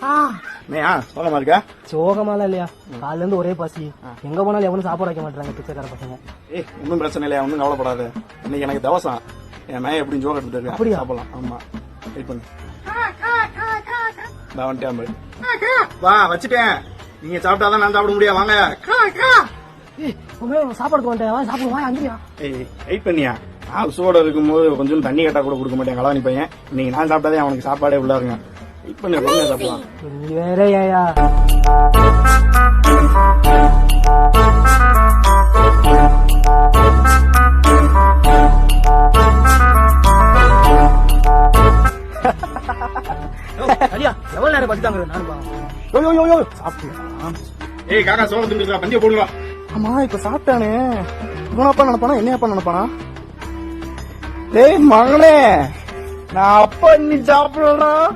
சோகமா இருக்கா? சோகமாலாம் இல்லையா, காலைல இருந்து ஒரே பசி. எங்க போனாலும் எவனும் சாப்பாடு வைக்க மாட்டாங்க பிச்சைக்கார பசங்க. ஒன்னும் பிரச்சனை இல்லையா, ஒன்னும் கவலைப்படாது. இன்னைக்கு எனக்கு தவசம். என் மேய எப்படி ஜோக எடுத்துட்டு இருக்கேன். அப்படியா? சாப்பிடலாம். ஆமா, வெயிட் பண்ணு. நான் வந்துட்டேன். வா, வச்சுட்டேன். நீங்க சாப்பிட்டாதான் நான் சாப்பிட முடியாது. வாங்க. சாப்பாடுக்கு வந்துட்டேன், சாப்பிடுவா அங்கேயா? வெயிட் பண்ணியா, ஆள் சூட இருக்கும்போது கொஞ்சம் தண்ணி கேட்டா கூட கொடுக்க மாட்டேன். கலாணி பையன், இன்னைக்கு நான் சாப்பிட்டாதே அவனுக்கு சாப்பாடே உள்ளாருங்க. வெயிட் பண்ணி சாப்பிடலாம். நீ வேற ஏயா? எவ்வளவு நேரம் பசித்தாங்க? ஏய் காக்கா, சோளம் தின்னு பந்திய போடுங்களா? ஆமா, இப்ப சாப்பிட்டானே. இவனப்பா நினைப்பானா, என்னப்பா நினைப்பானா? டேய் மகனே, நான் அப்பா நீ சாப்பிடலாம்.